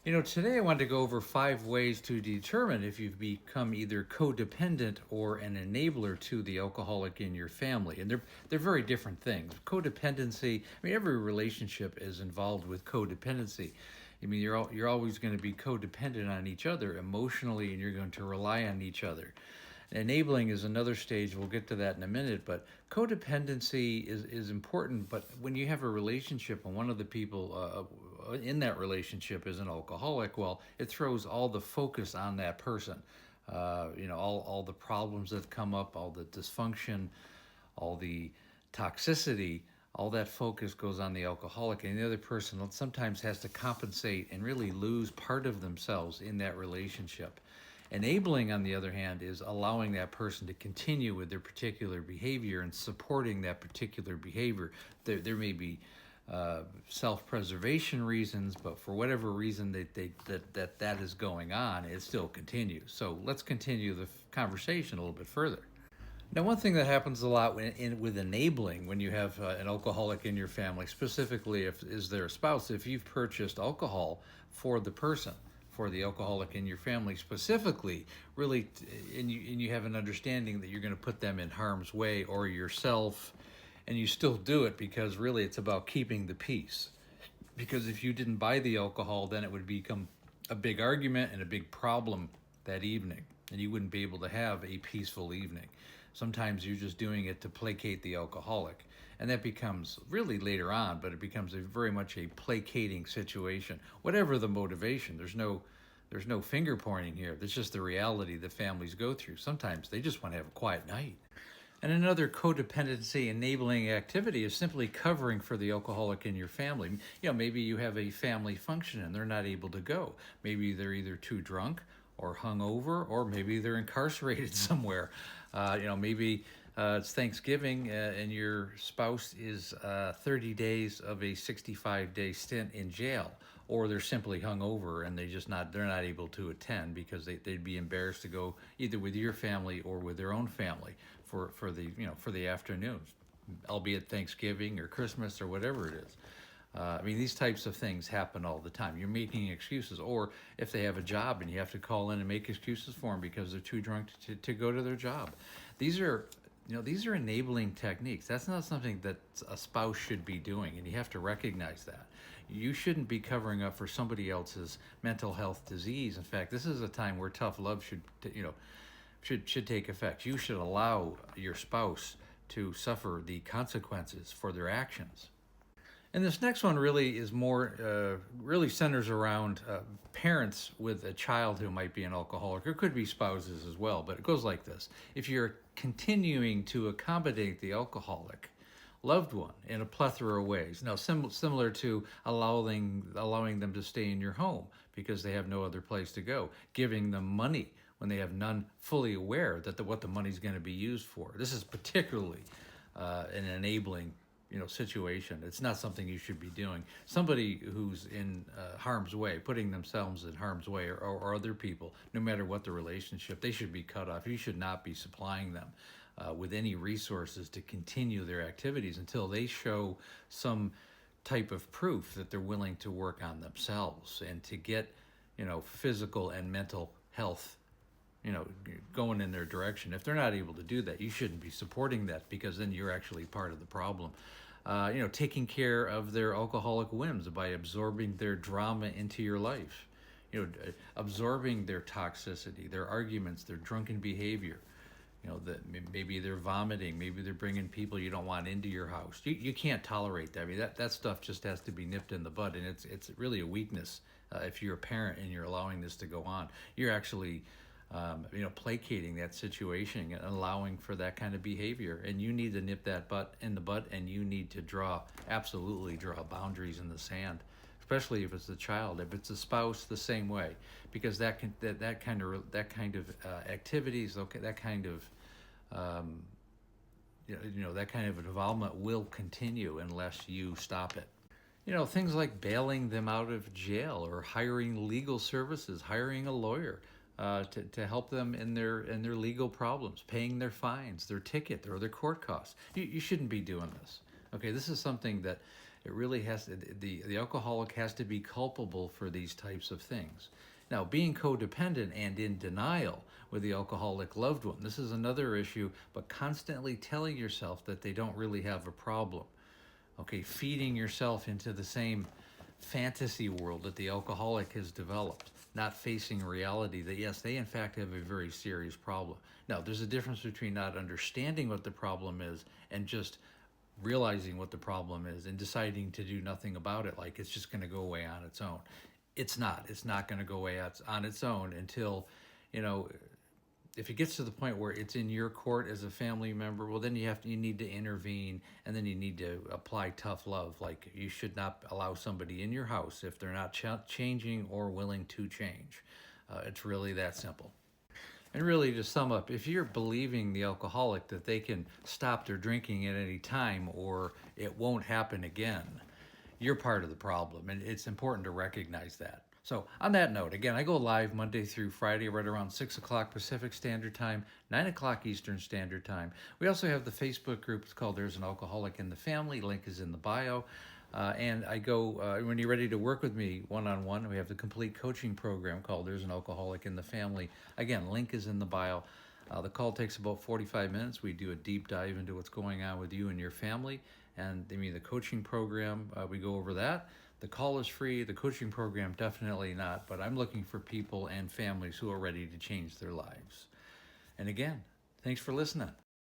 Today I wanted to go over 5 ways to determine if you've become either codependent or an enabler to the alcoholic in your family. And they're very different things. Codependency, every relationship is involved with codependency. You're always going to be codependent on each other emotionally, and you're going to rely on each other. Enabling is another stage. We'll get to that in a minute. But codependency is important. But when you have a relationship and one of the people in that relationship is an alcoholic, well, it throws all the focus on that person. All the problems that come up, all the dysfunction, all the toxicity, all that focus goes on the alcoholic, and the other person sometimes has to compensate and really lose part of themselves in that relationship. Enabling, on the other hand, is allowing that person to continue with their particular behavior and supporting that particular behavior. There may be self-preservation reasons, but for whatever reason that is going on, it still continues. So let's continue the conversation a little bit further. Now, one thing that happens a lot with enabling, when you have an alcoholic in your family, specifically if is their spouse, if you've purchased alcohol for the person, for the alcoholic in your family specifically, really, and you have an understanding that you're going to put them in harm's way or yourself, and you still do it because really it's about keeping the peace. Because if you didn't buy the alcohol, then it would become a big argument and a big problem that evening, and you wouldn't be able to have a peaceful evening. Sometimes you're just doing it to placate the alcoholic, and that becomes really later on, but it becomes very much a placating situation. Whatever the motivation, there's no finger pointing here. That's just the reality that families go through. Sometimes they just want to have a quiet night. And another codependency enabling activity is simply covering for the alcoholic in your family. Maybe you have a family function and they're not able to go. Maybe they're either too drunk or hungover, or maybe they're incarcerated somewhere. Maybe it's Thanksgiving and your spouse is 30 days of a 65-day stint in jail, or they're simply hungover and they're not able to attend because they'd be embarrassed to go either with your family or with their own family for the afternoons, albeit Thanksgiving or Christmas or whatever it is. These types of things happen all the time. You're making excuses, or if they have a job and you have to call in and make excuses for them because they're too drunk to go to their job. These are enabling techniques. That's not something that a spouse should be doing, and you have to recognize that. You shouldn't be covering up for somebody else's mental health disease. In fact, this is a time where tough love should take effect. You should allow your spouse to suffer the consequences for their actions. And this next one really is really centers around parents with a child who might be an alcoholic, or could be spouses as well, but it goes like this. If you're continuing to accommodate the alcoholic loved one in a plethora of ways, now similar to allowing them to stay in your home because they have no other place to go, giving them money when they have none, fully aware that what the money's going to be used for. This is particularly an enabling situation. It's not something you should be doing. Somebody who's in harm's way, putting themselves in harm's way, or other people, no matter what the relationship, they should be cut off. You should not be supplying them with any resources to continue their activities until they show some type of proof that they're willing to work on themselves and to get physical and mental health going in their direction. If they're not able to do that, you shouldn't be supporting that, because then you're actually part of the problem. Taking care of their alcoholic whims by absorbing their drama into your life, absorbing their toxicity, their arguments, their drunken behavior. That maybe they're vomiting, maybe they're bringing people you don't want into your house. You can't tolerate that. That stuff just has to be nipped in the bud, and it's really a weakness if you're a parent and you're allowing this to go on. You're actually placating that situation and allowing for that kind of behavior. And you need to nip that in the bud, and you need to absolutely draw boundaries in the sand, especially if it's a child. If it's a spouse, the same way, because that kind of activities, okay, that kind of that kind of involvement will continue unless you stop it. Things like bailing them out of jail, or hiring legal services, hiring a lawyer to help them in their legal problems, paying their fines, their ticket, or their court costs. You shouldn't be doing this. Okay, this is something that It really has to, the alcoholic has to be culpable for these types of things. Now, being codependent and in denial with the alcoholic loved one, this is another issue, but constantly telling yourself that they don't really have a problem. Okay, feeding yourself into the same fantasy world that the alcoholic has developed, not facing reality that yes, they in fact have a very serious problem. Now, there's a difference between not understanding what the problem is and just realizing what the problem is and deciding to do nothing about it, like it's just going to go away on its own. It's not. It's not going to go away on its own until, you know, if it gets to the point where it's in your court as a family member, well, then you need to intervene, and then you need to apply tough love. Like, you should not allow somebody in your house if they're not changing or willing to change. It's really that simple. And really, to sum up, if you're believing the alcoholic that they can stop their drinking at any time or it won't happen again, you're part of the problem, and it's important to recognize that. So on that note, again, I go live Monday through Friday right around 6 o'clock Pacific Standard Time, 9 o'clock Eastern Standard Time. We also have the Facebook group. It's called There's an Alcoholic in the Family. Link is in the bio. And I go, when you're ready to work with me one-on-one, we have the complete coaching program called There's an Alcoholic in the Family. Again, link is in the bio. The call takes about 45 minutes. We do a deep dive into what's going on with you and your family. And I mean, the coaching program, we go over that. The call is free. The coaching program, definitely not. But I'm looking for people and families who are ready to change their lives. And again, thanks for listening.